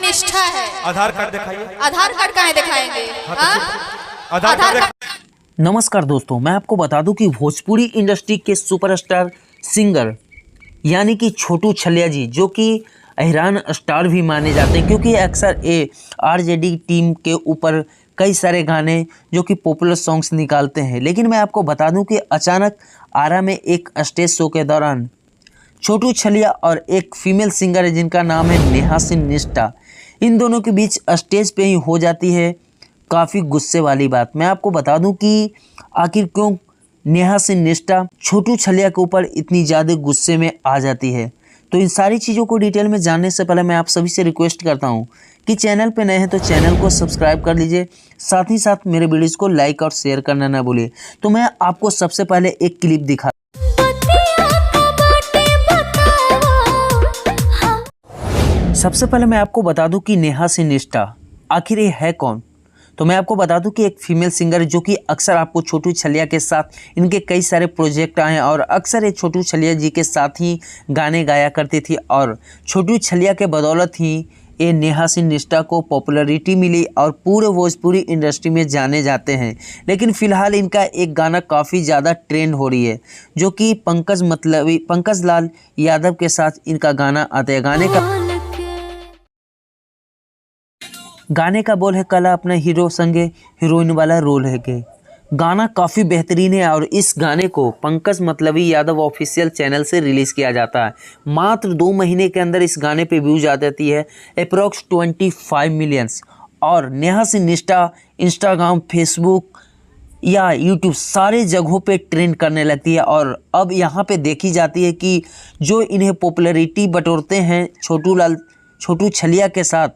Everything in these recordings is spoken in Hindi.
निष्ठा है। आधार कार्ड दिखाइए। आधार कार्ड कहाँ दिखाएंगे? आधार कार्ड। नमस्कार दोस्तों, मैं आपको बता दूं कि भोजपुरी इंडस्ट्री के सुपरस्टार सिंगर यानी कि छोटू छलिया जी, जो कि हैरान स्टार भी माने जाते हैं क्योंकि अक्सर आरजेडी टीम के ऊपर कई सारे गाने जो कि पॉपुलर सॉन्ग्स निकालते हैं। लेकिन मैं आपको बता दूं कि अचानक आरा में एक स्टेज शो के दौरान छोटू छलिया और एक फीमेल सिंगर है जिनका नाम है नेहा सिंह निष्ठा, इन दोनों के बीच स्टेज पे ही हो जाती है काफ़ी गुस्से वाली बात। मैं आपको बता दूं कि आखिर क्यों नेहा सिंह निष्ठा छोटू छलिया के ऊपर इतनी ज़्यादा गुस्से में आ जाती है। तो इन सारी चीज़ों को डिटेल में जानने से पहले मैं आप सभी से रिक्वेस्ट करता हूं कि चैनल पे नए हैं तो चैनल को सब्सक्राइब कर लीजिए, साथ ही साथ मेरे वीडियोज़ को लाइक और शेयर करना ना भूलिए। तो मैं आपको सबसे पहले एक क्लिप दिखा। सबसे पहले मैं आपको बता दूं कि नेहा सिंह निष्ठा आखिर ये है कौन। तो मैं आपको बता दूं कि एक फीमेल सिंगर जो कि अक्सर आपको छोटू छलिया के साथ इनके कई सारे प्रोजेक्ट आए और अक्सर ये छोटू छलिया जी के साथ ही गाने गाया करती थी और छोटू छलिया के बदौलत ही ये नेहा सिंह निष्ठा को पॉपुलैरिटी मिली और पूरे भोजपुरी इंडस्ट्री में जाने जाते हैं। लेकिन फ़िलहाल इनका एक गाना काफ़ी ज़्यादा ट्रेंड हो रही है जो कि पंकज लाल यादव के साथ इनका गाना आता है। गाने का बोल है कला अपना हीरो संगे हीरोइन वाला रोल है के। गाना काफ़ी बेहतरीन है और इस गाने को पंकज यादव ऑफिशियल चैनल से रिलीज़ किया जाता है। मात्र 2 महीने के अंदर इस गाने पे व्यूज आ जाती है अप्रॉक्स 25 मिलियंस और नेहा सिंह निष्ठा इंस्टाग्राम, फेसबुक या यूट्यूब सारे जगहों पे ट्रेंड करने लगती है। और अब यहाँ पे देखी जाती है कि जो इन्हें पॉपुलैरिटी बटोरते हैं छोटू छलिया के साथ,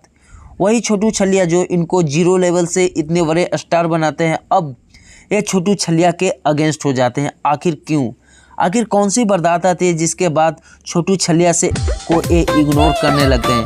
वही छोटू छलिया जो इनको जीरो लेवल से इतने बड़े स्टार बनाते हैं, अब ये छोटू छलिया के अगेंस्ट हो जाते हैं। आखिर क्यों? आखिर कौन सी वारदात आती है जिसके बाद छोटू छलिया से को ये इग्नोर करने लगते हैं?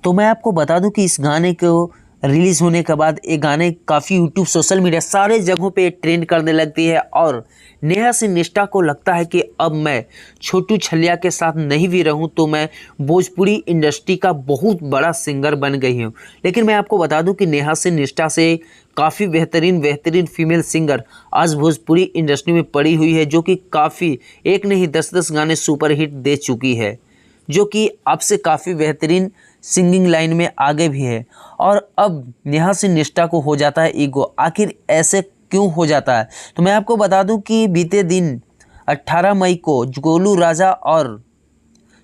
तो मैं आपको बता दूं कि इस गाने को रिलीज़ होने के बाद ये गाने काफ़ी यूट्यूब, सोशल मीडिया सारे जगहों पे ट्रेंड करने लगती है और नेहा सिंह निष्ठा को लगता है कि अब मैं छोटू छलिया के साथ नहीं भी रहूं तो मैं भोजपुरी इंडस्ट्री का बहुत बड़ा सिंगर बन गई हूं। लेकिन मैं आपको बता दूं कि नेहा सिंह निष्ठा से काफ़ी बेहतरीन फीमेल सिंगर आज भोजपुरी इंडस्ट्री में पड़ी हुई है जो कि काफ़ी एक नहीं 10 गाने सुपरहिट दे चुकी है, जो कि आपसे काफ़ी बेहतरीन सिंगिंग लाइन में आगे भी है। और अब नेहा सिंह निष्ठा को हो जाता है ईगो। आखिर ऐसे क्यों हो जाता है? तो मैं आपको बता दूं कि बीते दिन 18 मई को गोलू राजा और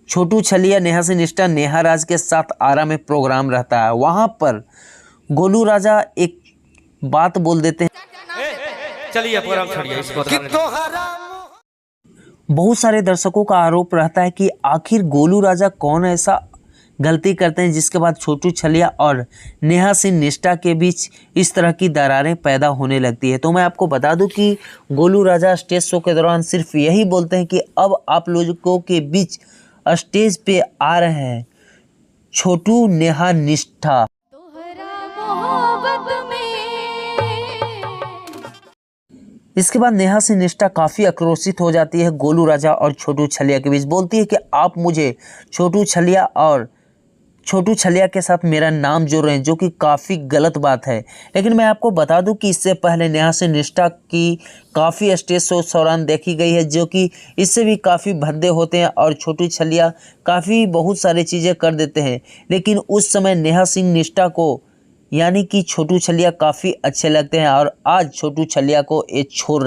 छोटू छलिया नेहा सिंह निष्ठा नेहा राज के साथ आरा में प्रोग्राम रहता है। वहाँ पर गोलू राजा एक बात बोल देते हैं। चलिए प्रोग्राम छोड़िए इसको। बहुत सारे दर्शकों का आरोप रहता है कि आखिर गोलू राजा कौन ऐसा गलती करते हैं जिसके बाद छोटू छलिया और नेहा सिंह निष्ठा के बीच इस तरह की दरारें पैदा होने लगती है। तो मैं आपको बता दूं कि गोलू राजा स्टेज शो के दौरान सिर्फ यही बोलते हैं कि अब आप लोगों के बीच स्टेज पे आ रहे हैं छोटू नेहा निष्ठा। इसके बाद नेहा सिंह निष्ठा काफ़ी आक्रोशित हो जाती है गोलू राजा और छोटू छलिया के बीच, बोलती है कि आप मुझे छोटू छलिया के साथ मेरा नाम जोड़ रहे हैं, जो कि काफ़ी गलत बात है। लेकिन मैं आपको बता दूं कि इससे पहले नेहा सिंह निष्ठा की काफ़ी स्टेज शो दौरान देखी गई है जो कि इससे भी काफ़ी भद्दे होते हैं और छोटू छलिया काफ़ी बहुत सारी चीज़ें कर देते हैं। लेकिन उस समय नेहा सिंह निष्ठा को यानी कि छोटू छलिया काफ़ी अच्छे लगते हैं और आज छोटू छलिया को ये छोड़ रहे